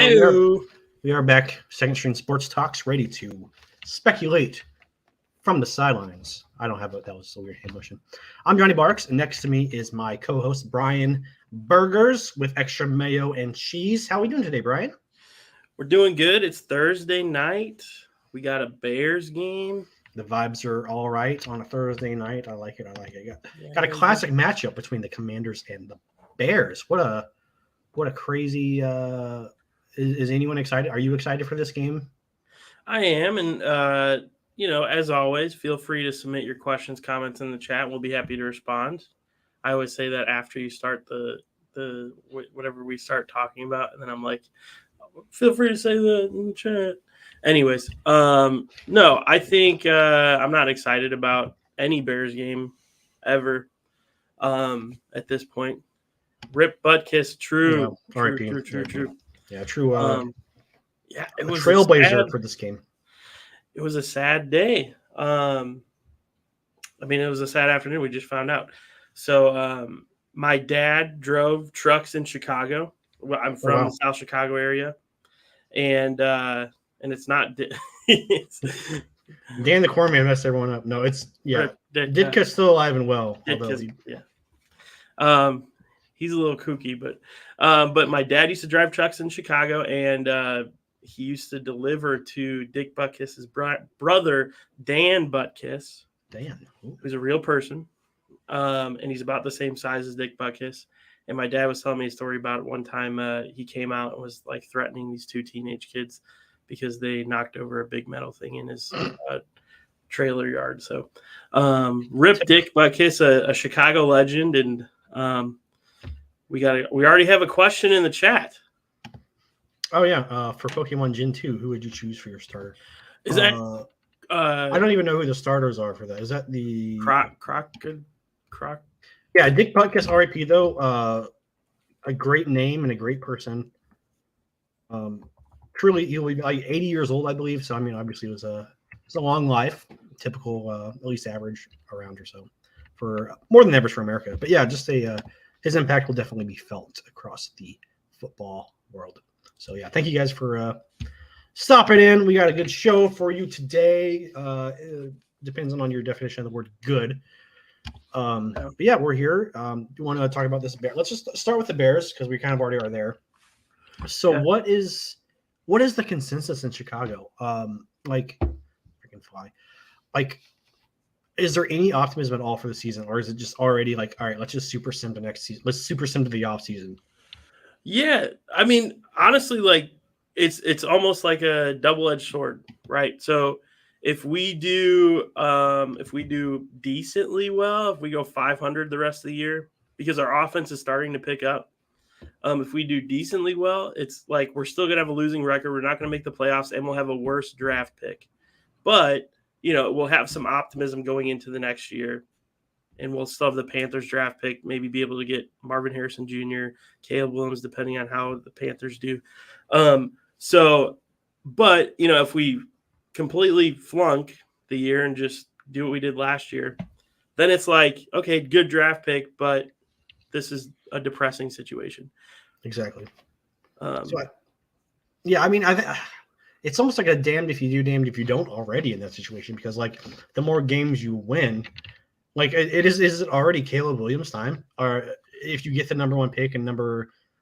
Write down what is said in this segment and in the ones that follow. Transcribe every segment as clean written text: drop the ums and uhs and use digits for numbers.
We are back. Second String Sports Talks, ready to speculate from the sidelines. I don't have it. That was a weird hand motion. I'm Johnny Barks, and next to me is my co-host Brian Burgers with extra mayo and cheese. How are we doing today, Brian? We're doing good. It's Thursday night. We got a Bears game. The vibes are all right on a Thursday night. I like it. Got a classic matchup between the Commanders and the Bears. What a crazy. Is anyone excited? Are you excited for this game? I am, and as always, feel free to submit your questions, comments in the chat. We'll be happy to respond. I always say that after you start the whatever we start talking about, and then I'm like, feel free to say that in the chat. Anyways, no, I think I'm not excited about any Bears game ever at this point. Rip Butkus, true. Yeah, true. It was trailblazer for this game. It was a sad day. It was a sad afternoon. We just found out. So my dad drove trucks in Chicago. I'm from the South Chicago area, and it's not. Dan the Corpsman messed everyone up. No, it's Ditka's still alive and well. He's a little kooky, but my dad used to drive trucks in Chicago, and he used to deliver to Dick Butkus's brother, Dan Butkus. Dan, who's a real person, and he's about the same size as Dick Butkus. And my dad was telling me a story about it one time. He came out and was like threatening these two teenage kids because they knocked over a big metal thing in his trailer yard. So, rip Dick Butkus, a Chicago legend, and we already have a question in the chat. Oh yeah, for Pokemon Gen 2, who would you choose for your starter? Is that I don't even know who the starters are for that. Is that the Croc? Yeah, Dick Butkus, RIP though. A great name and a great person. Truly, he'll be like 80 years old, I believe. So I mean, obviously, it's a long life, typical, at least average around or so, for more than average for America. But yeah, just his impact will definitely be felt across the football world. So yeah, thank you guys for stopping in. We got a good show for you today. It depends on your definition of the word good. But yeah, we're here. Do you want to talk about this? Let's just start with the Bears because we kind of already are there. So what is the consensus in Chicago? Like, freaking fly. Like, is there any optimism at all for the season, or is it just already like, all right, let's just super sim to next season. Let's super sim to the off season. Yeah, I mean, honestly, like it's almost like a double-edged sword, right? So if we do decently well, if we go 500 the rest of the year, because our offense is starting to pick up, if we do decently well, it's like we're still gonna have a losing record. We're not gonna make the playoffs, and we'll have a worse draft pick. But we'll have some optimism going into the next year, and we'll still have the Panthers draft pick, maybe be able to get Marvin Harrison Jr., Caleb Williams, depending on how the Panthers do. But if we completely flunk the year and just do what we did last year, then it's like, okay, good draft pick, but this is a depressing situation. Exactly. It's almost like a damned if you do, damned if you don't already in that situation, because like the more games you win, like is it already Caleb Williams' time? Or if you get the number one pick and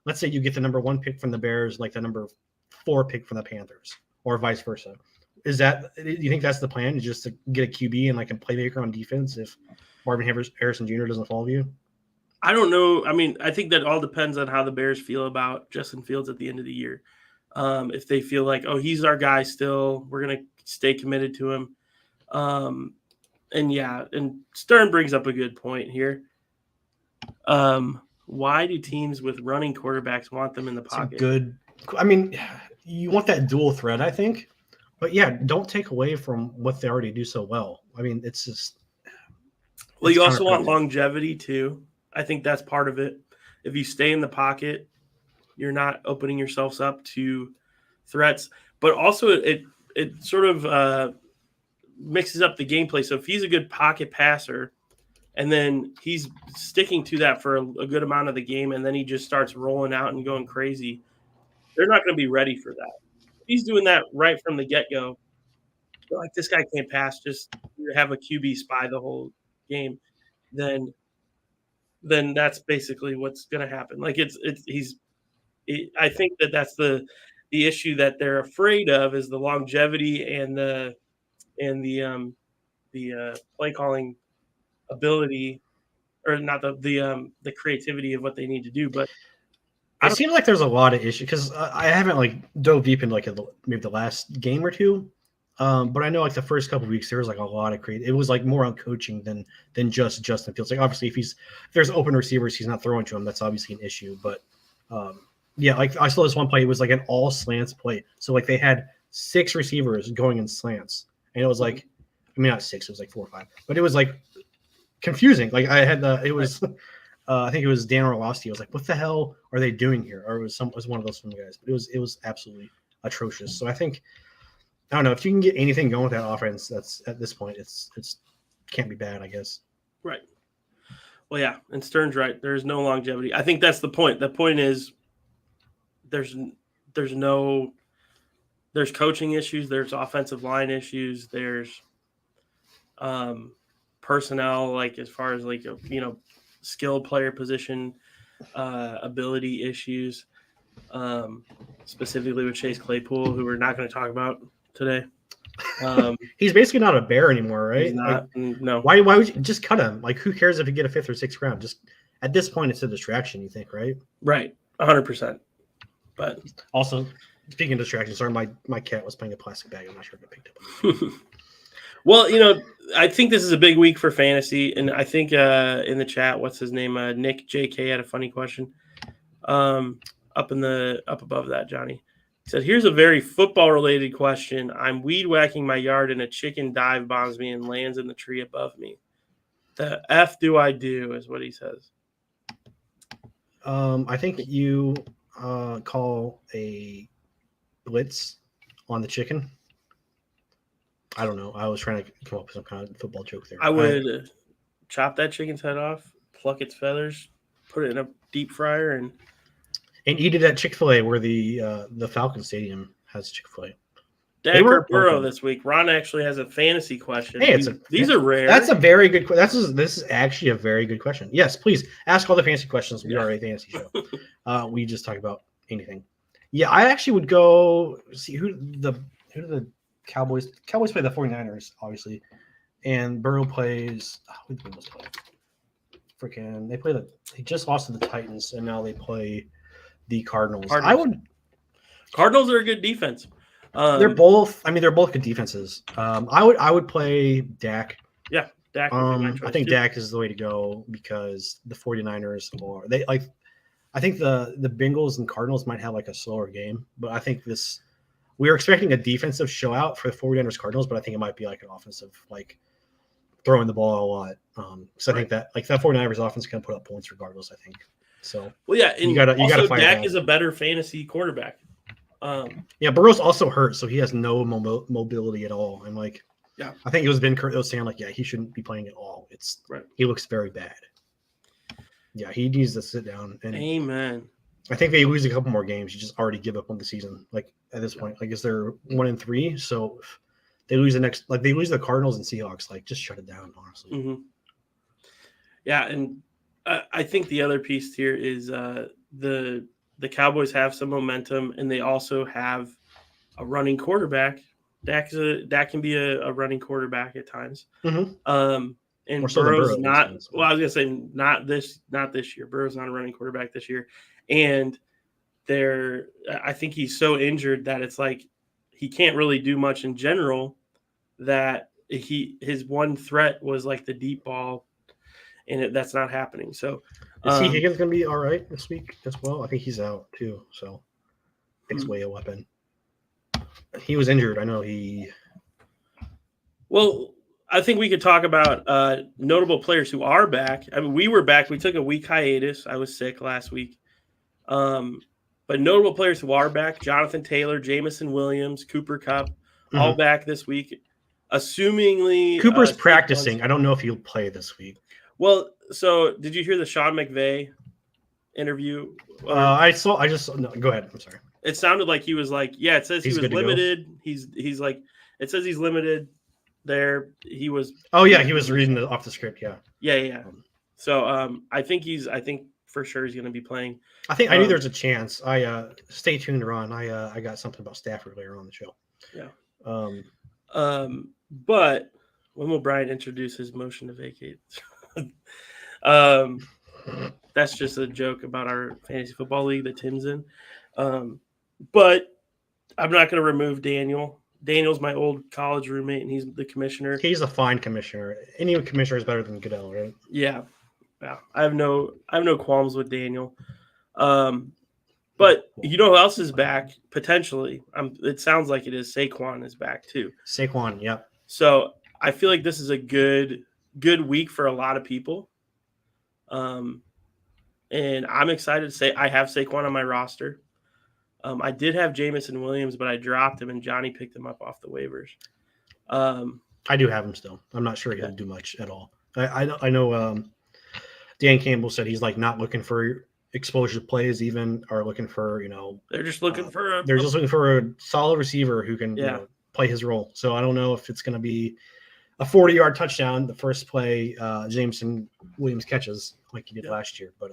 let's say you get the number one pick from the Bears, like the number 4 pick from the Panthers, or vice versa. Do you think that's the plan, is just to get a QB and like a playmaker on defense if Marvin Harrison Jr. doesn't follow you? I don't know. I mean, I think that all depends on how the Bears feel about Justin Fields at the end of the year. If they feel like, oh, he's our guy still, we're going to stay committed to him. And Stern brings up a good point here. Why do teams with running quarterbacks want them in the pocket? You want that dual threat, I think. But yeah, don't take away from what they already do so well. I mean, it's just. Well, you also want longevity too. I think that's part of it. If you stay in the pocket, you're not opening yourselves up to threats. But also, it sort of mixes up the gameplay. So if he's a good pocket passer, and then he's sticking to that for a good amount of the game, and then he just starts rolling out and going crazy, they're not going to be ready for that. If he's doing that right from the get-go, they're like, this guy can't pass, just have a QB spy the whole game, then that's basically what's going to happen. Like I think that's the issue that they're afraid of is the longevity and the play calling ability, or not the creativity of what they need to do. But it seems like there's a lot of issues because I haven't like dove deep into like maybe the last game or two. But I know like the first couple of weeks there was like a lot of it was like more on coaching than just Justin Fields. Like obviously if there's open receivers, he's not throwing to him. That's obviously an issue. But yeah, like I saw this one play. It was like an all slants play. So like they had 6 receivers going in slants, and it was like, I mean not 6, it was like 4 or 5, but it was like confusing. Like I had it was. I think it was Dan Orlovsky. I was like, "What the hell are they doing here?" Or it was one of those from the guys. But it was absolutely atrocious. So I don't know if you can get anything going with that offense. That's at this point, it's can't be bad, I guess. Right. Well, yeah, and Stern's right. There's no longevity. I think that's the point. The point is there's coaching issues. There's offensive line issues. There's personnel, like as far as like skilled player position ability issues, specifically with Chase Claypool, who we're not going to talk about today. He's basically not a Bear anymore, right? He's not, like, no. Why would you just cut him? Like, who cares if you get a 5th or 6th round? Just at this point, it's a distraction. You think, right? Right, 100%. But also, speaking of distractions, sorry, my cat was playing a plastic bag. I'm not sure if it picked up. Well, I think this is a big week for fantasy, and I think in the chat, what's his name? Nick JK had a funny question. Up above that, Johnny said, "Here's a very football-related question. I'm weed whacking my yard, and a chicken dive bombs me and lands in the tree above me. The F do I do?" is what he says. I think you call a blitz on the chicken. I don't know. I was trying to come up with some kind of football joke there. I would chop that chicken's head off, pluck its feathers, put it in a deep fryer, and eat it at Chick-fil-A, where the Falcon Stadium has Chick-fil-A. Dak or Burrow this week. Ron actually has a fantasy question. Hey, these are rare. That's a very good question. This is actually a very good question. Yes, please ask all the fantasy questions. We are a fantasy show. We just talk about anything. Yeah, I actually would go see who do the Cowboys play the 49ers, obviously, and Burrow plays. Who did they play? Freaking, they just lost to the Titans, and now they play the Cardinals. Cardinals are a good defense. They're both good defenses. I would play Dak. Yeah, Dak. I think Dak is the way to go because the 49ers I think the Bengals and Cardinals might have like a slower game, but I think we are expecting a defensive showout for the 49ers Cardinals, but I think it might be like an offensive, like throwing the ball a lot. So I think that like that 49ers offense can put up points regardless, I think. So well, yeah, and you gotta Dak is a better fantasy quarterback. Yeah, Burrow's also hurt, so he has no mobility at all. And like, yeah, I think it was saying like, yeah, he shouldn't be playing at all. He looks very bad. Yeah, he needs to sit down. And amen. I think they lose a couple more games. You just already give up on the season. Like at this point, like is there 1-3? So if they lose they lose the Cardinals and Seahawks, like just shut it down, honestly. Mm-hmm. Yeah, and I think the other piece here is the Cowboys have some momentum, and they also have a running quarterback. Dak can be a running quarterback at times. Mm-hmm. And Burrow's not. Well, I was gonna say not this year. Burrow's not a running quarterback this year, and I think he's so injured that it's like he can't really do much in general. That his one threat was like the deep ball, and that's not happening. So. Is Higgins going to be all right this week as well? I think he's out too, so takes away a weapon. He was injured. I know he. Well, I think we could talk about notable players who are back. I mean, we were back. We took a week hiatus. I was sick last week. But notable players who are back: Jonathan Taylor, Jamison Williams, Cooper Kupp, all back this week. Assumingly, Cooper's practicing. I don't know if he'll play this week. Well, so did you hear the Sean McVay interview? No, go ahead. I'm sorry. It sounded like he was like, yeah, it says He's he was good to go. limited. He's like, it says he's limited there. He was. Oh yeah, he was reading off the script. Yeah. Yeah. So I think for sure he's going to be playing. I think I knew there's a chance. Stay tuned, Ron. I got something about Stafford later on the show. Yeah. But when will Brian introduce his motion to vacate? That's just a joke about our fantasy football league that Tim's in. But I'm not going to remove Daniel. Daniel's my old college roommate, and he's the commissioner. He's a fine commissioner. Any commissioner is better than Goodell, right? Yeah. I have no qualms with Daniel. But you know who else is back potentially? It sounds like it is. Saquon is back too. Saquon, yep. So I feel like this is a good week for a lot of people. And I'm excited to say I have Saquon on my roster. I did have Jamison Williams, but I dropped him, and Johnny picked him up off the waivers. I do have him still. I'm not sure he'll do much at all. I know Dan Campbell said he's like not looking for exposure plays, even, or looking for they're just looking for a solid receiver who can play his role. So I don't know if it's going to be a 40-yard touchdown the first play Jameson Williams catches like he did last year, but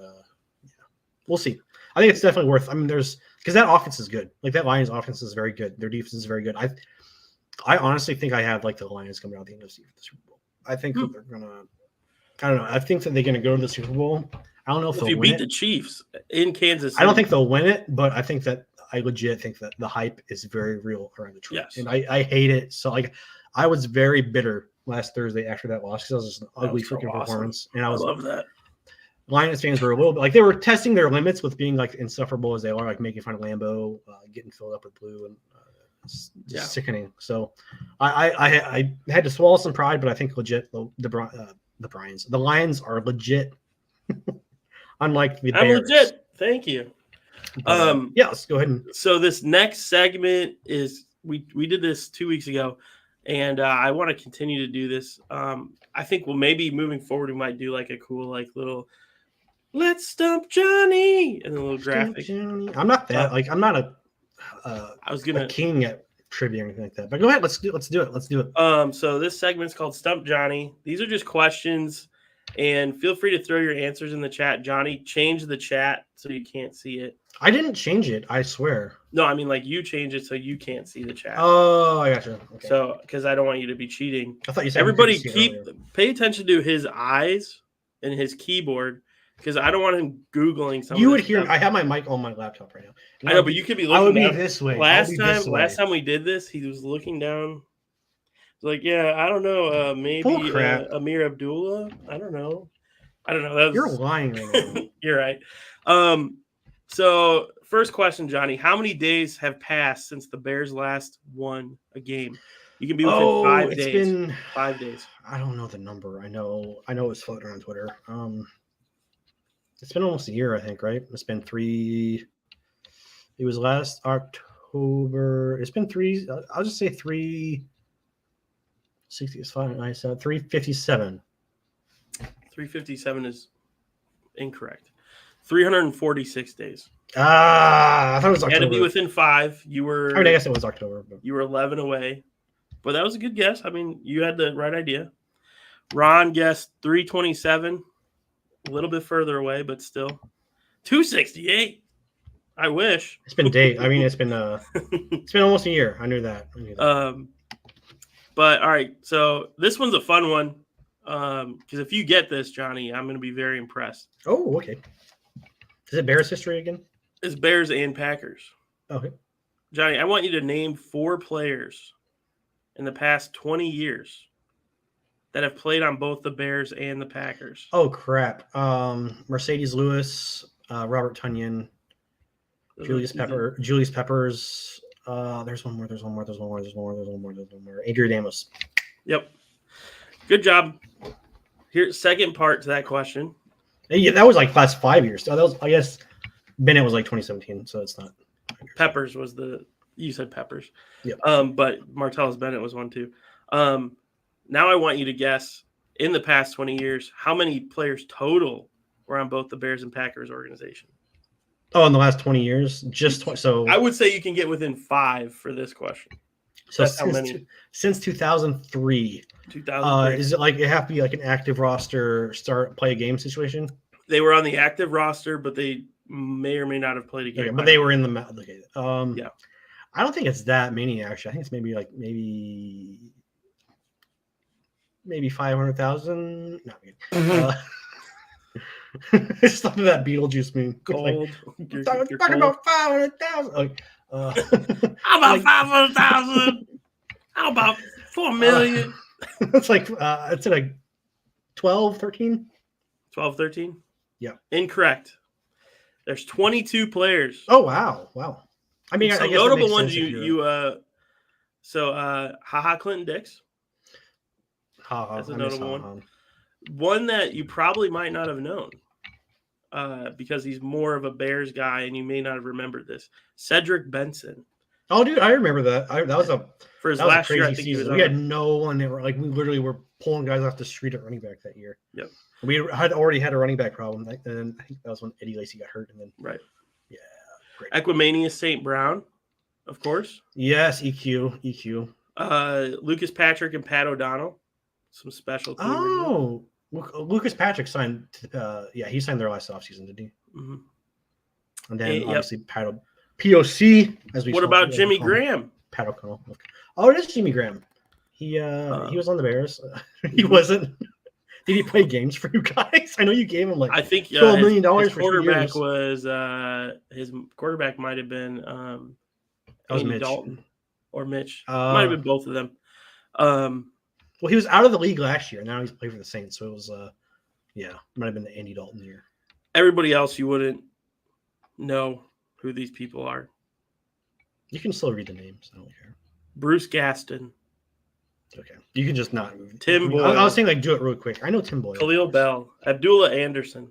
we'll see. I think it's definitely worth. I mean, because that offense is good. Like that Lions offense is very good. Their defense is very good. I honestly think I have like the Lions coming out of the NFC for the Super Bowl. I think that they're gonna. I don't know. I think that they're gonna go to the Super Bowl. I don't know if they'll win beat the Chiefs in Kansas City. I don't think they'll win it, but I think that I legit think that the hype is very real around Detroit. Yes. And I hate it. So like I was very bitter last Thursday after that loss because it was just an ugly freaking performance. And I love that. Lions fans were a little bit like they were testing their limits with being like insufferable as they are, like making fun of Lambeau, getting filled up with blue, and just sickening. So I had to swallow some pride, but I think legit the Lions are legit. Unlike the Bears. I'm legit. Thank you. Yeah, let's go ahead. So this next segment is we did this 2 weeks ago, and I want to continue to do this. I think maybe moving forward we might do like a cool like little "Let's Stump Johnny" and a little graphic. I'm not that I'm not a king at trivia or anything like that. But go ahead, let's do it. So this segment's called Stump Johnny. These are just questions. And feel free to throw your answers in the chat. Johnny, change the chat so you can't see it. I didn't change it, I swear. No, I mean like you change it so you can't see the chat. Oh, I gotcha. Okay. So, because I don't want you to be cheating. I thought you said everybody pay attention to his eyes and his keyboard because I don't want him Googling something. You would hear. I have my mic on my laptop right now. I know, but you could be looking. I would be this way. Last time we did this, he was looking down. Like, yeah, I don't know. Maybe Amir Abdullah. I don't know. You're lying right now. You're right. So first question, Johnny. How many days have passed since the Bears last won a game? You can be within 5 days. It's been 5 days. I don't know the number. I know it's floating around Twitter. It's been almost a year, I think, right? It's been 3. It was last October. It's been 3. I'll just say 3. 60 is fine. I said 357. 357 is incorrect. 346 days. I thought it was October. You had to be within 5. You were. I mean, I guess it was October. But. You were 11 away, but that was a good guess. I mean, you had the right idea. Ron guessed 327, a little bit further away, but still 268. I wish. It's been it's been almost a year. I knew that. But all right, so this one's a fun one because if you get this, Johnny, I'm going to be very impressed. Oh, okay. Is it Bears history again? It's Bears and Packers. Okay. Johnny, I want you to name 4 players in the past 20 years that have played on both the Bears and the Packers. Oh, crap. Mercedes Lewis, Robert Tonyan, Julius Peppers. There's one more. Adrian Amos. Yep. Good job. Here, second part to that question. Yeah, that was like last 5 years. So that was, I guess, Bennett was like 2017, so it's not. Peppers was you said Peppers. Yeah. But Martellus Bennett was one too. Now I want you to guess in the past 20 years how many players total were on both the Bears and Packers organization. Oh, in the last 20 years, just so I would say you can get within 5 for this question. so That's how many. since 2003. 2003. Is it like it have to be like an active roster, play a game situation? They were on the active roster, but they may or may not have played a game. Okay, but they were in the okay. Yeah. I don't think it's that many actually. I think it's maybe maybe 500,000. No, it's something that Beetlejuice meme. Cold. Like, talking about 500,000. Like, How about 500,000? How about 4 million? It's like it's like 12, 13. 12, 13? Yeah. Incorrect. There's 22 players. Oh wow. I mean, some I guess notable that ones makes sense HaHa Clinton Dix. That's a notable one. One that you probably might not have known because he's more of a Bears guy, and you may not have remembered this. Cedric Benson. Oh, dude, I remember that. That was for his that was last a crazy year. I think season. We had no one that were like we literally were pulling guys off the street at running back that year. Yep. We had already had a running back problem, and then I think that was when Eddie Lacy got hurt, and then right. Yeah. Great. Equimanius St. Brown, of course. Yes, EQ. Lucas Patrick and Pat O'Donnell. Some special. Oh, Lucas Patrick signed. He signed their last offseason, did he? Mm-hmm. And then obviously POC as we. What about Jimmy Graham? Pat O'Connell. Okay. Oh, it is Jimmy Graham. He was on the Bears. He wasn't. Did he play games for you guys? I know you gave him like I think $12 million his for quarterback was his quarterback might have been Andy Dalton or Mitch. Might have been both of them. Well, he was out of the league last year. Now he's playing for the Saints, so it was might have been the Andy Dalton year. Everybody else, you wouldn't know who these people are. You can still read the names. I don't care. Bruce Gaston. Okay. You can just not move. Tim Boyle. I was saying do it real quick. I know Tim Boyle. Khalil Bell. Abdullah Anderson.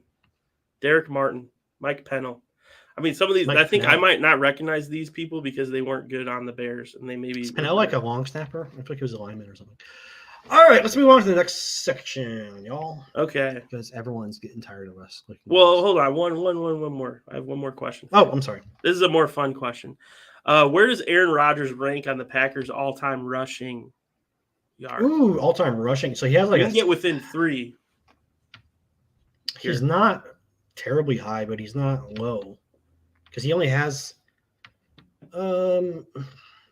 Derek Martin. Mike Pennell. I mean, some of these, I think I might not recognize these people because they weren't good on the Bears, and they maybe. Is Pennell like a long snapper? I feel like he was a lineman or something. All right, let's move on to the next section, y'all. Okay. Because everyone's getting tired of us. Well, hold on. One more. I have one more question. Oh, I'm sorry. This is a more fun question. Where does Aaron Rodgers rank on the Packers' all-time rushing yards? Ooh, all-time rushing. So he has like you can get within 3. He's not terribly high, but he's not low. Because he only has actually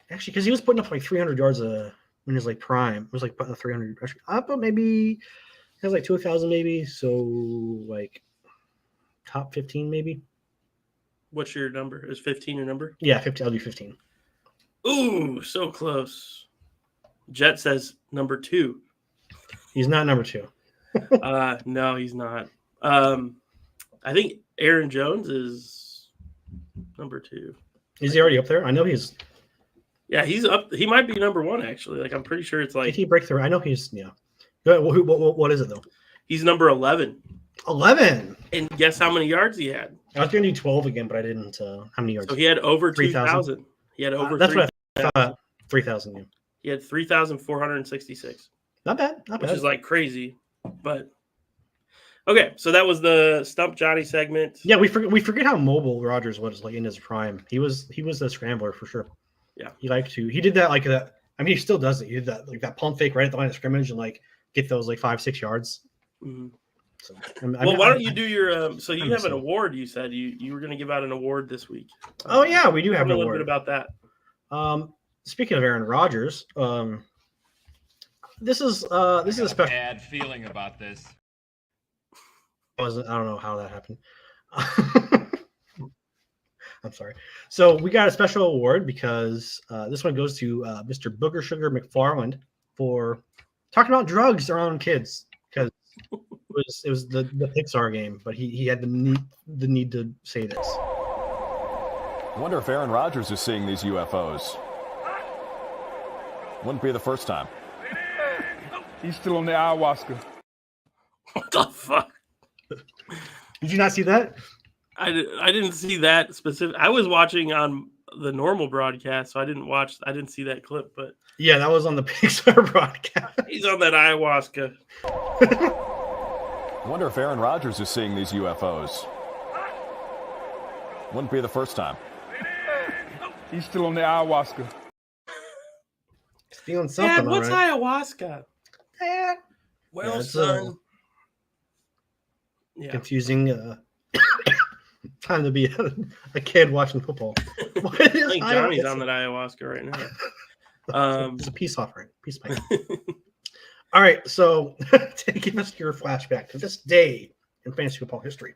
because he was putting up like 300 yards when he was like prime. It was like putting up 300 but maybe he has like 2,000 maybe. So like top 15 maybe. What's your number? Is 15 your number? Yeah, 15. I'll do 15. Ooh, so close. Jet says number 2. He's not number 2. No, he's not. I think Aaron Jones is number 2. Is he already up there? I know he's. Yeah, he's up. He might be number 1 actually. Like I'm pretty sure it's like. Did he break through? I know he's What is it though? He's number 11. 11. And guess how many yards he had? I was going to do 12 again, but I didn't. How many yards? So he had over 2,000. He had over. That's 3, what I thought. 3,000. Yeah. He had 3,466. Not bad. Which is like crazy, but okay. So that was the Stump Johnny segment. Yeah, we forget how mobile Rodgers was like in his prime. He was the scrambler for sure. Yeah, he did that like that. I mean, he still does it. He did that like that pump fake right at the line of scrimmage and like get those like 5-6 yards. Mm-hmm. So, why don't you do your? So you have an award. You said you were going to give out an award this week. Oh yeah, we do have an award. A little bit about that. Speaking of Aaron Rodgers, this is a special bad feeling about this. I don't know how that happened. I'm sorry. So we got a special award because this one goes to Mr. Booger Sugar McFarland for talking about drugs around kids because it was the Pixar game, but he had the need to say this. I wonder if Aaron Rodgers is seeing these UFOs. Wouldn't be the first time. He's still on the ayahuasca. What the fuck? Did you not see that? I didn't see that specific. I was watching on the normal broadcast, so I didn't see that clip. But yeah, that was on the Pixar broadcast. He's on that ayahuasca. I wonder if Aaron Rodgers is seeing these UFOs. Wouldn't be the first time. He's still on the ayahuasca. Feeling something, Dad, what's all right. ayahuasca? Eh, Well, it's, son. Yeah. confusing time to be a kid watching football. What is I think Johnny's ayahuasca? on that ayahuasca right now. It's a peace offering. Peace pipe. All right, so give us your flashback to this day in fantasy football history.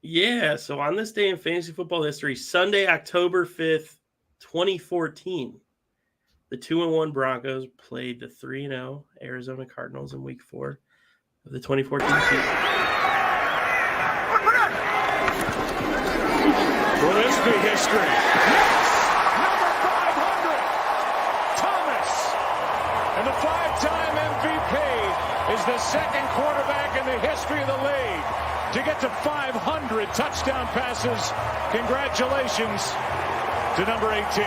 Yeah, so on this day in fantasy football history, Sunday, October 5th, 2014, the 2-1 Broncos played the 3-0 Arizona Cardinals in week 4 of the 2014 season. Will this be history? Yes! Number 500, Thomas. And the 5-time MVP is the second quarterback in the history of the league to get to 500 touchdown passes. Congratulations to number 18.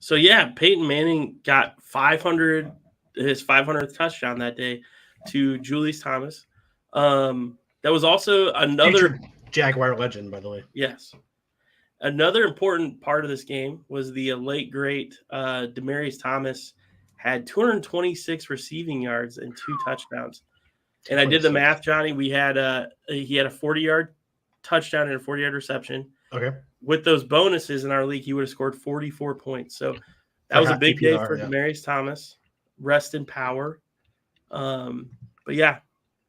So, yeah, Peyton Manning got his 500th touchdown that day to Julius Thomas. That was also another Future Jaguar legend, by the way. Yes. Another important part of this game was the late, great Demaryius Thomas had 226 receiving yards and 2 touchdowns. And I did the math, Johnny. He had a 40-yard touchdown and a 40-yard reception. Okay. With those bonuses in our league, he would have scored 44 points. So that was a big day for Demaryius Thomas. Rest in power. But, yeah.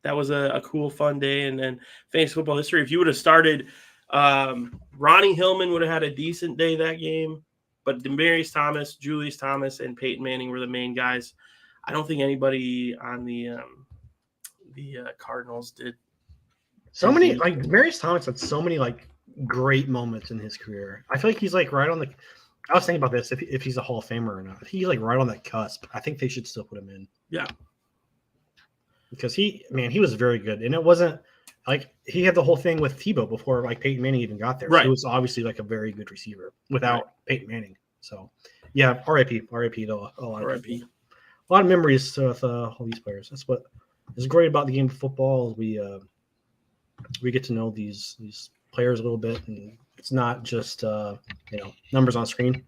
That was a cool, fun day. And then fantasy football history. If you would have started, Ronnie Hillman would have had a decent day that game. But Demaryius Thomas, Julius Thomas, and Peyton Manning were the main guys. I don't think anybody on the Cardinals did. So many, like, Demaryius Thomas had so many, like, great moments in his career. I feel like he's, like, right on the – I was thinking about this, if he's a Hall of Famer or not. He's, like, right on that cusp. I think they should still put him in. Yeah. Because he was very good. And it wasn't like he had the whole thing with Tebow before like Peyton Manning even got there. Right. So it was obviously like a very good receiver without Peyton Manning. So yeah, RIP to a lot of people. A lot of memories with all these players. That's what is great about the game of football. Is we get to know these players a little bit, and it's not just numbers on screen.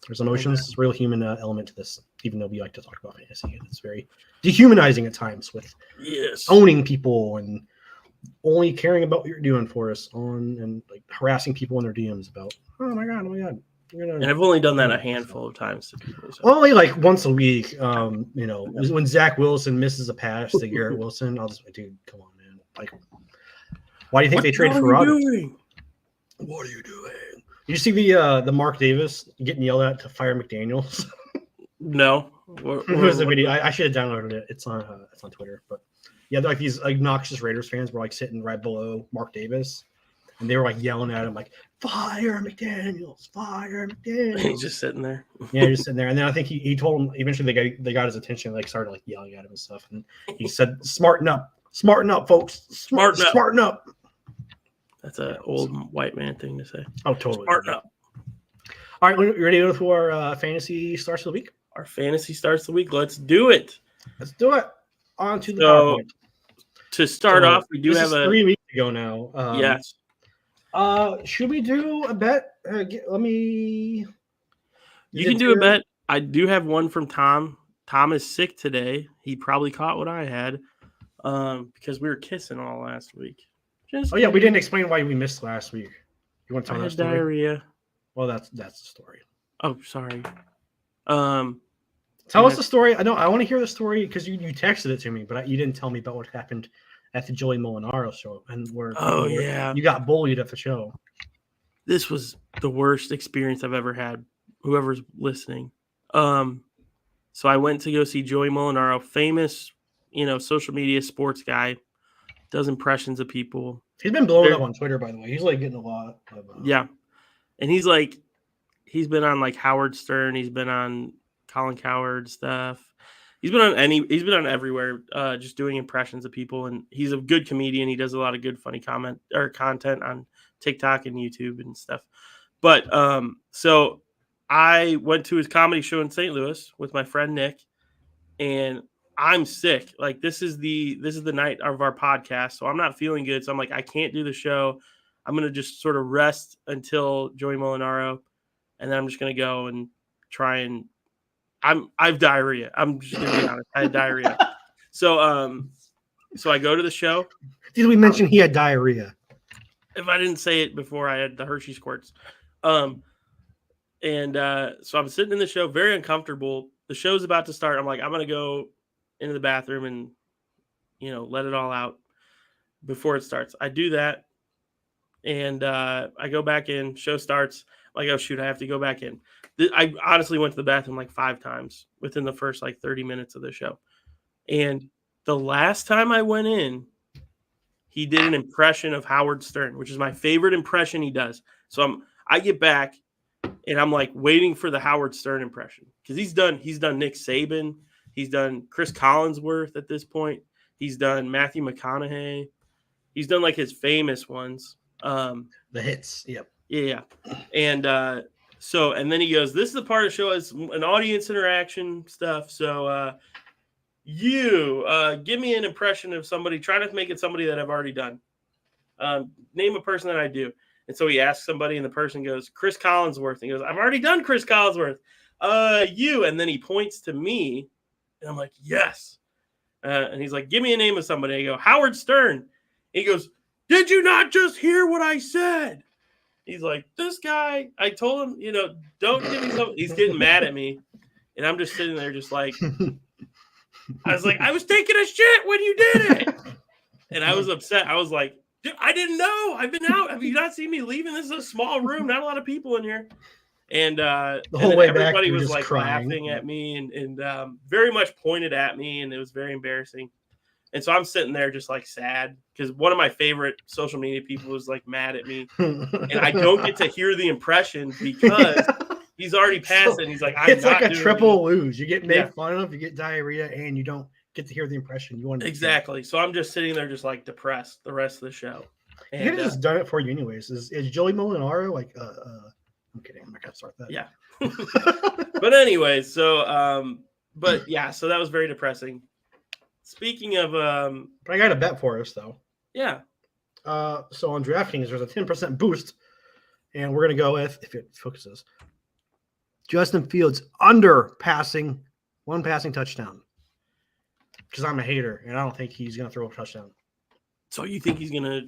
There's emotions. There's a real human element to this, even though we like to talk about fantasy. It's very dehumanizing at times with owning people and only caring about what you're doing for us and like harassing people in their DMs about, oh my God. And I've only done that a handful of times to people. So. Only like once a week. When Zach Wilson misses a pass to Garrett Wilson, I'll just like, dude, come on, man. Like, why do you think they traded for Rodgers? What are you doing? Did you see the Mark Davis getting yelled at to fire McDaniels? No. It was a video. I should have downloaded it. It's on Twitter. But yeah, like these obnoxious Raiders fans were like sitting right below Mark Davis, and they were like yelling at him like, "Fire McDaniels! Fire McDaniels!" He's just sitting there. Yeah, just sitting there. And then I think he told him eventually they got his attention. Like started like yelling at him and stuff. And he said, "Smarten up, folks! Smarten up." That's an old white man thing to say. Oh, totally. Smarten up. All right, you ready to go to our fantasy starts of the week? Our fantasy starts the week. Let's do it. Let's do it. On to the PowerPoint. To start off, we do have 3 weeks ago now. Yes. Should we do a bet? Let me. You can do a bet. I do have one from Tom. Tom is sick today. He probably caught what I had because we were kissing all last week. Yeah, we didn't explain why we missed last week. You want to tell I us? had diarrhea. Well, that's the story. Oh, sorry. Tell us the story. I want to hear the story because you texted it to me, but you didn't tell me about what happened at the Joey Molinaro show and where you got bullied at the show. This was the worst experience I've ever had. Whoever's listening. So I went to go see Joey Molinaro, famous, social media sports guy, does impressions of people. He's been blowing up on Twitter, by the way. He's like getting a lot of yeah. And he's been on like Howard Stern, he's been on Colin Cowherd stuff. He's been on everywhere, just doing impressions of people, and he's a good comedian. He does a lot of good funny content on TikTok and YouTube and stuff. But so I went to his comedy show in St. Louis with my friend Nick, and I'm sick. Like this is the night of our podcast, so I'm not feeling good. So I'm like, I can't do the show. I'm gonna just sort of rest until Joey Molinaro, and then I'm just gonna go and try and I've diarrhea. I'm just gonna be honest. I had diarrhea. So so I go to the show. Did we mention he had diarrhea? If I didn't say it before, I had the Hershey squirts. So I'm sitting in the show, very uncomfortable. The show's about to start. I'm like, I'm gonna go into the bathroom and let it all out before it starts. I do that, and I go back in. Show starts. I'm like, oh shoot, I have to go back in. I honestly went to the bathroom like 5 times within the first like 30 minutes of the show. And the last time I went in, he did an impression of Howard Stern, which is my favorite impression he does. So I get back and I'm like waiting for the Howard Stern impression because he's done Nick Saban, he's done Chris Collinsworth at this point, he's done Matthew McConaughey, he's done like his famous ones, the hits. Yep. Yeah. And and then he goes, this is the part of the show as an audience interaction stuff. So you give me an impression of somebody. Try to make it somebody that I've already done. Name a person that I do. And so he asks somebody, and the person goes, Chris Collinsworth. And he goes, I've already done Chris Collinsworth. You. And then he points to me, and I'm like, yes. And he's like, give me a name of somebody. I go, Howard Stern. And he goes, did you not just hear what I said? He's like, this guy, I told him, don't give me something. He's getting mad at me. And I'm just sitting there just like, I was like, I was taking a shit when you did it. And I was upset. I was like, dude, I didn't know. I've been out. Have you not seen me leaving? This is a small room. Not a lot of people in here. And the whole way everybody back, was like crying. laughing at me and very much pointed at me. And it was very embarrassing. And so I'm sitting there just like sad because one of my favorite social media people was like mad at me. And I don't get to hear the impression because he's already passed it. And he's like, it's like a triple lose. You get made fun of, you get diarrhea, and you don't get to hear the impression you want. Exactly. So I'm just sitting there just like depressed the rest of the show. And, he could have just done it for you anyways. Is Joey Molinaro like I'm kidding. I'm not gonna start that. Yeah. But anyway, so but yeah, so that was very depressing. Speaking of but I got a bet for us though. Yeah. So on DraftKings there's a 10% boost, and we're gonna go with, if it focuses, Justin Fields under one passing touchdown. Because I'm a hater and I don't think he's gonna throw a touchdown. So you think he's gonna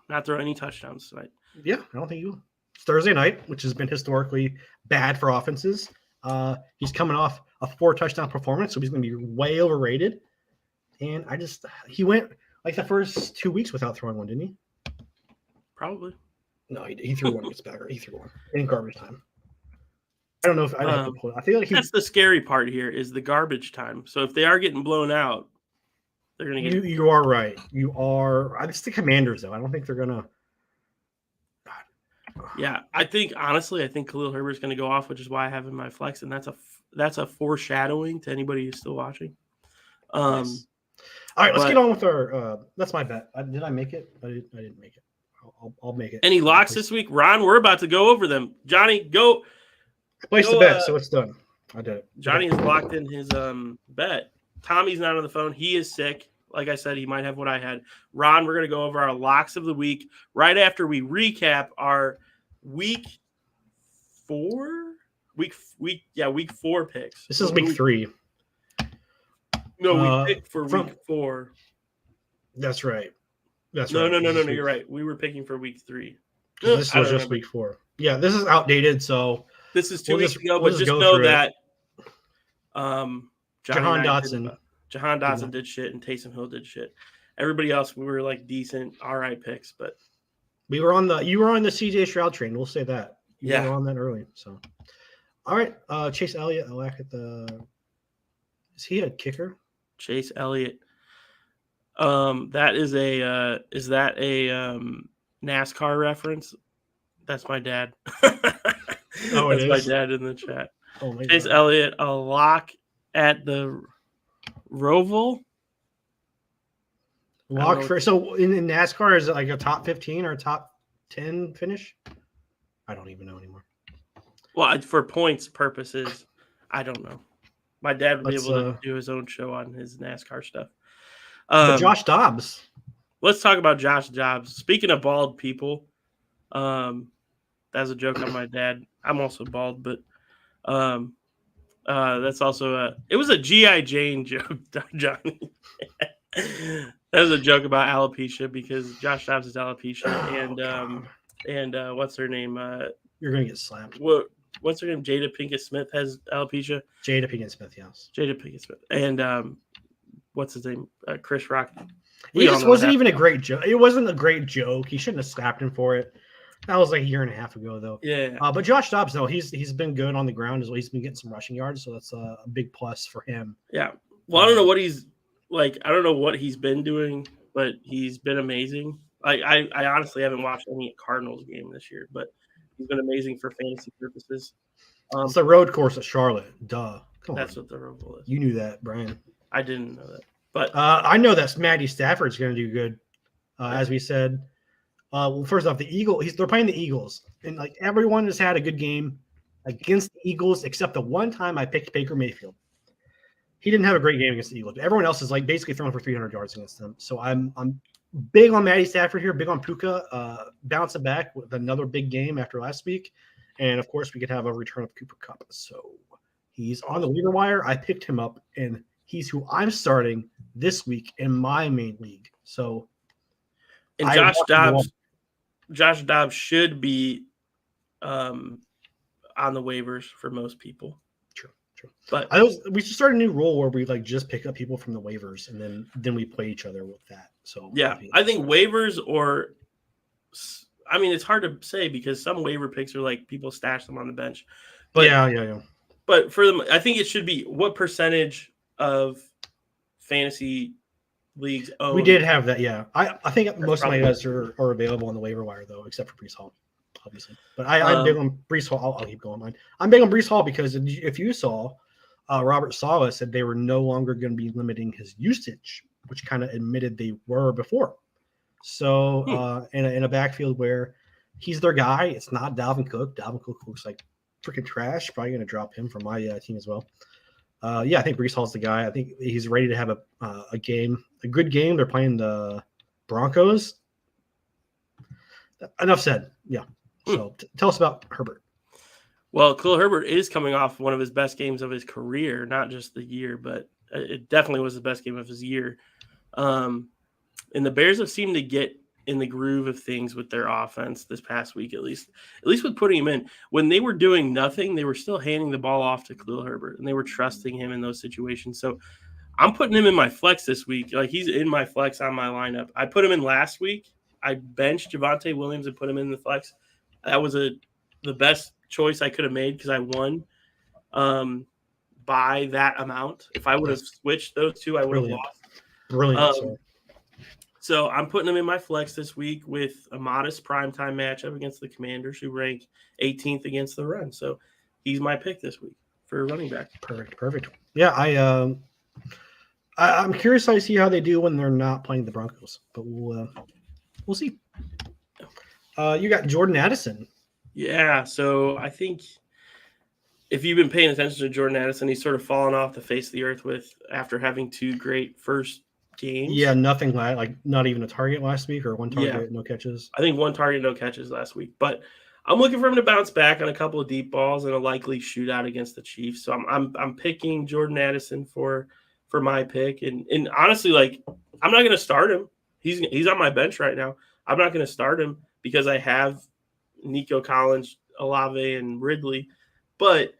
not throw any touchdowns tonight? Yeah, I don't think he will. It's Thursday night, which has been historically bad for offenses. He's coming off a 4 touchdown performance, so he's gonna be way overrated. And he went like the first 2 weeks without throwing one, didn't he? Probably. No, he threw one against Bagger. He threw one in garbage time. I don't know if I feel like that's the scary part here is the garbage time. So if they are getting blown out, they're gonna get. You are right. You are. It's the Commanders though. I don't think they're gonna. Yeah, I think Khalil Herbert's gonna go off, which is why I have him in my flex, and that's a foreshadowing to anybody who's still watching. Nice. All right, let's get on with our. That's my bet. Did I make it? I didn't make it. I'll make it. Any locks this week, Ron? We're about to go over them. Johnny, go. I placed the bet, so it's done. I did it. Johnny has locked in his bet. Tommy's not on the phone. He is sick. Like I said, he might have what I had. Ron, we're going to go over our locks of the week right after we recap our week 4 picks. This is week 3. No, we picked for week 4. That's right. No, you're right. We were picking for week 3. This was just week 4. Yeah, this is outdated, so this is 2 weeks ago, but just know that Jahan Dotson did shit and Taysom Hill did shit. Everybody else, we were like decent, all right picks, but you were on the CJ Stroud train. We'll say that. You were on that early. So, all right, Chase Elliott. I'll look at is he a kicker? Chase Elliott. That is is that a NASCAR reference? That's my dad. Oh, that's my dad in the chat. Oh, Chase Elliott, a lock at the Roval. Lock for so in NASCAR, is it like a top 15 or a top 10 finish? I don't even know anymore. Well, for points purposes, I don't know. My dad would be Let's, able to do his own show on his NASCAR stuff. But Josh Dobbs. Let's talk about Josh Dobbs. Speaking of bald people, that's a joke on my dad. I'm also bald, but that's also it was a G.I. Jane joke, Johnny. That was a joke about alopecia because Josh Dobbs is alopecia, and what's her name? You're gonna get slapped. What's her name? Jada Pinkett Smith has alopecia. Jada Pinkett Smith, yes. Jada Pinkett Smith, and what's his name? Chris Rock. It just wasn't even a great joke. It wasn't a great joke. He shouldn't have slapped him for it. That was like a year and a half ago, though. Yeah. But Josh Dobbs, though, he's been good on the ground as well. He's been getting some rushing yards, so that's a big plus for him. Yeah. Well, I don't know what he's like. I don't know what he's been doing, but he's been amazing. I honestly haven't watched any Cardinals game this year, but he's been amazing for fantasy purposes. It's the road course at Charlotte. Duh. Come That's on. what the road course is. You knew that, Brian. I didn't know that. But I know that Matty Stafford's going to do good, as we said. Well, first off, the Eagles. They're playing the Eagles, and like everyone has had a good game against the Eagles, except the one time I picked Baker Mayfield. He didn't have a great game against the Eagles. Everyone else is like basically throwing for 300 yards against them. So I'm big on Matty Stafford here, big on Puka, bouncing back with another big game after last week, and of course we could have a return of Cooper Kupp. So he's on the waiver wire. I picked him up, and he's who I'm starting this week in my main league. So, and Josh Dobbs should be on the waivers for most people. True. But we should start a new rule where we like just pick up people from the waivers and then we play each other with that. So yeah, I think waivers it's hard to say because some waiver picks are like people stash them on the bench. But yeah. But for them, I think it should be what percentage of fantasy leagues own. We did have that, yeah. I think most of my guys are available on the waiver wire though, except for Breece Hall, obviously. But I'm big on Breece Hall. I'll keep going mine. I'm big on Breece Hall because if you saw, Robert Saleh said they were no longer going to be limiting his usage, which kind of admitted they were before. So in a backfield where he's their guy, it's not Dalvin Cook. Dalvin Cook looks like freaking trash. Probably going to drop him from my team as well. I think Breece Hall's the guy. I think he's ready to have a good game. They're playing the Broncos. Enough said. Yeah. So tell us about Herbert. Well, Khalil Herbert is coming off one of his best games of his career, not just the year, but it definitely was the best game of his year. And the Bears have seemed to get in the groove of things with their offense this past week, at least with putting him in. When they were doing nothing, they were still handing the ball off to Khalil Herbert, and they were trusting him in those situations. So I'm putting him in my flex this week. Like, he's in my flex on my lineup. I put him in last week. I benched Javonte Williams and put him in the flex. That was the best choice I could have made because I won by that amount. If I would have switched those two, I would have lost. Brilliant. So I'm putting him in my flex this week with a modest primetime matchup against the Commanders, who rank 18th against the run. So he's my pick this week for running back. Perfect. Yeah, I'm curious to see how they do when they're not playing the Broncos, but we'll see. You got Jordan Addison. Yeah, so I think if you've been paying attention to Jordan Addison, he's sort of fallen off the face of the earth after having two great first games. Yeah, nothing like not even a target last week or one target, no catches. I think one target, no catches last week. But I'm looking for him to bounce back on a couple of deep balls and a likely shootout against the Chiefs. So I'm picking Jordan Addison for my pick. And honestly, like, I'm not going to start him. He's on my bench right now. I'm not going to start him because I have Nico Collins, Olave, and Ridley. But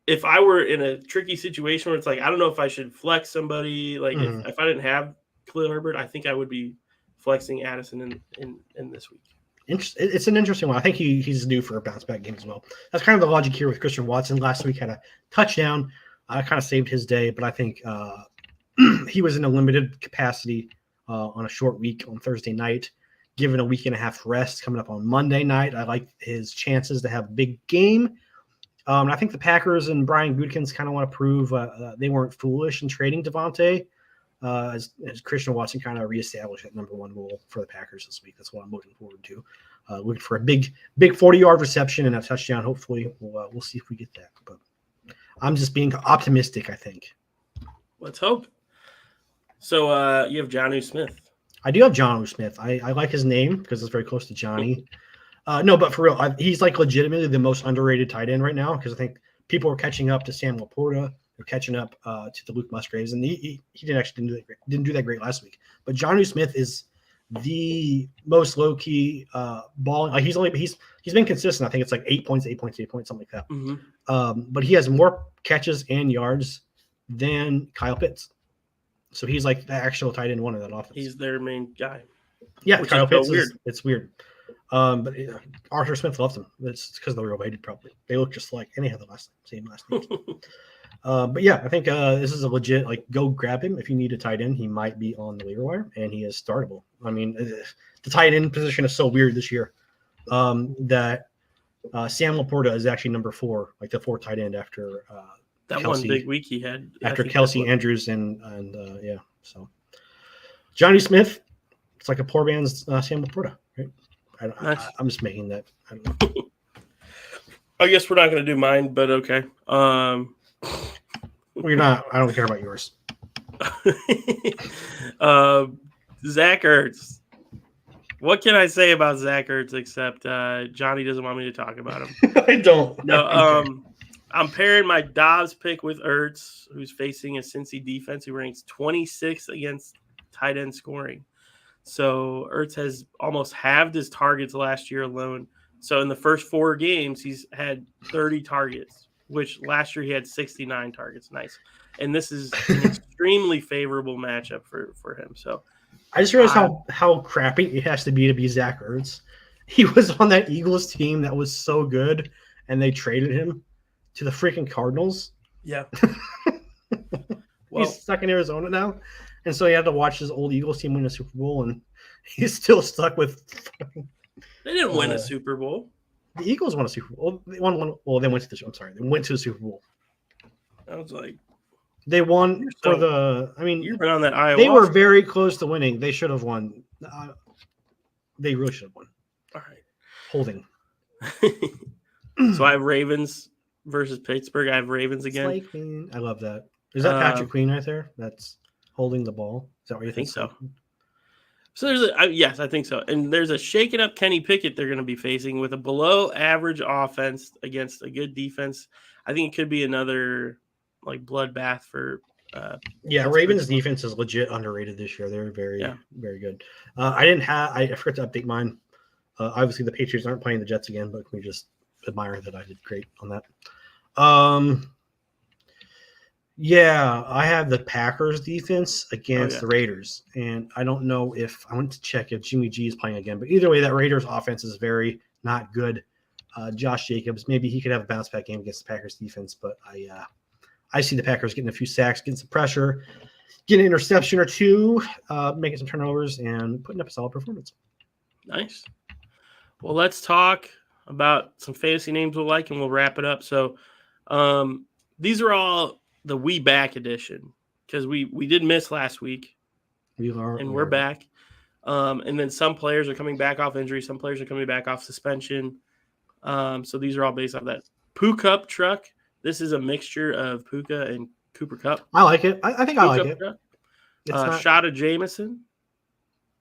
if I were in a tricky situation where it's like, I don't know if I should flex somebody, like if I didn't have Khalil Herbert, I think I would be flexing Addison in this week. It's an interesting one. I think he's due for a bounce back game as well. That's kind of the logic here with Christian Watson. Last week had a touchdown. Kind of saved his day, but I think he was in a limited capacity on a short week on Thursday night. Given a week and a half rest coming up on Monday night, I like his chances to have a big game. I think the Packers and Brian Gutekunst kind of want to prove they weren't foolish in trading Devontae as Christian Watson kind of reestablished that number one role for the Packers this week. That's what I'm looking forward to. Looking for a big 40-yard reception and a touchdown. Hopefully, we'll see if we get that. But I'm just being optimistic, I think. Let's hope. So you have Jonnu Smith. I do have Jonnu Smith. I like his name because it's very close to Johnny. No, but for real, he's like legitimately the most underrated tight end right now because I think people are catching up to Sam Laporta. They're catching up to the Luke Musgraves, and he didn't do that great last week. But Jonnu Smith is the most low key balling. Like he's been consistent. I think it's like 8 points, something like that. Mm-hmm. But he has more catches and yards than Kyle Pitts. So he's like the actual tight end one of that offense. He's their main guy. Yeah, which Kyle is so Pitts weird. it's weird. But Arthur Smith loves him. It's because they're related, probably. They look just like, and they have the same last name. But yeah, I think this is a legit, like, go grab him. If you need a tight end, he might be on the waiver wire, and he is startable. I mean, the tight end position is so weird this year that Sam Laporta is actually number 4, like the 4th tight end after that Kelsey, one big week he had. after Kelsey, Andrews, and yeah. So Johnny Smith, it's like a poor man's Sam Laporta, right? I'm just making that. I don't know. I guess we're not going to do mine, but okay. Well, you're not. I don't care about yours. Zach Ertz. What can I say about Zach Ertz except Johnny doesn't want me to talk about him? I don't. No. I'm pairing my Dobbs pick with Ertz, who's facing a Cincy defense who ranks 26th against tight end scoring. So Ertz has almost halved his targets last year alone. So in the first 4 games, he's had 30 targets, which last year he had 69 targets. Nice. And this is an extremely favorable matchup for him. So I just realized how crappy it has to be Zach Ertz. He was on that Eagles team that was so good, and they traded him to the freaking Cardinals. yeah. He's stuck in Arizona now. And so he had to watch his old Eagles team win a Super Bowl, and he's still stuck with. They didn't win a Super Bowl. The Eagles won a Super Bowl. They won one. Well, they went to the. I'm sorry, they went to the Super Bowl. I was like, they won for the. I mean, you've been on that Iowa. They were very close to winning. They should have won. They really should have won. All right. Holding. So I have Ravens versus Pittsburgh. I have Ravens again. I love that. Is that Patrick Queen right there? That's holding the ball. Is that what you think? So. So there's yes, I think so. And there's a shaken up Kenny Pickett they're going to be facing with a below average offense against a good defense. I think it could be another like bloodbath for. Ravens defense is legit underrated this year. They're very, very good. I forgot to update mine. Obviously the Patriots aren't playing the Jets again, but we just admire that I did great on that. I have the Packers defense against the Raiders, and I don't know if I want to check if Jimmy G is playing again, but either way, that Raiders offense is very not good. Josh Jacobs, maybe he could have a bounce back game against the Packers defense, but I see the Packers getting a few sacks, getting some pressure, getting an interception or two, making some turnovers, and putting up a solid performance. Nice. Well, let's talk about some fantasy names we'll like, and we'll wrap it up. So these are all the We Back edition because we did miss last week. We're back. And then some players are coming back off injury. Some players are coming back off suspension. So these are all based off that. Poo Cup truck. This is a mixture of Puka and Cooper Kupp. I like it. I think I like it. Shot of Jameson.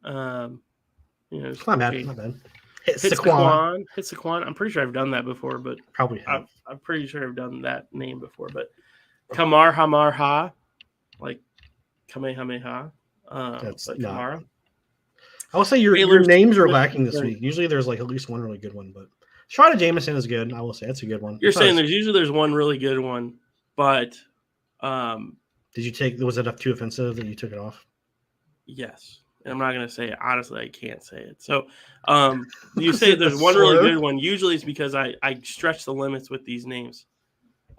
It's not bad. Not bad. Hit Saquon. I'm pretty sure I've done that before, but probably I'm pretty sure I've done that name before. But Kamar, like Kamehameha. That's like not. Kamara. I will say your names are lacking this week. Usually there's like at least one really good one, but Shot of Jameson is good. I will say that's a good one. You're saying there's one really good one, but did you take? Was it too offensive that you took it off? Yes. And I'm not going to say it. Honestly, I can't say it. So you say there's one really good one. Usually it's because I stretch the limits with these names.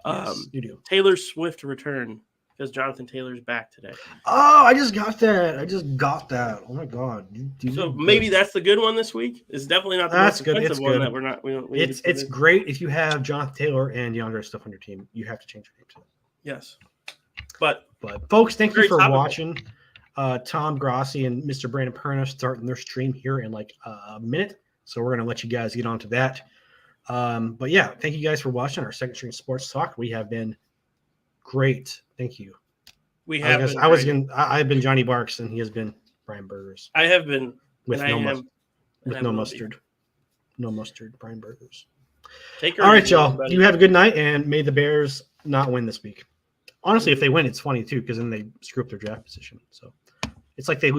Yes, you do. Taylor Swift return because Jonathan Taylor's back today. Oh, I just got that. Oh, my God. So maybe that's the good one this week? It's definitely not the most expensive one that we're not. It's great if you have Jonathan Taylor and DeAndre Swift on your team. You have to change your name to it. Yes. But folks, thank you for watching. Tom Grossi and Mr. Brandon Perna starting their stream here in like a minute. So we're going to let you guys get on to that. But yeah, thank you guys for watching our Second String Sports Talk. We have been great. Thank you. We I have guess been. I've been Johnny Barks, and he has been Brian Burgers I have been. with and no I mus- am, with and I no will be. mustard. No mustard, Brian Burgers. Take her All right, easy, y'all. everybody. You have a good night, and may the Bears not win this week. Honestly, if they win, it's funny too, because then they screw up their draft position. So it's like they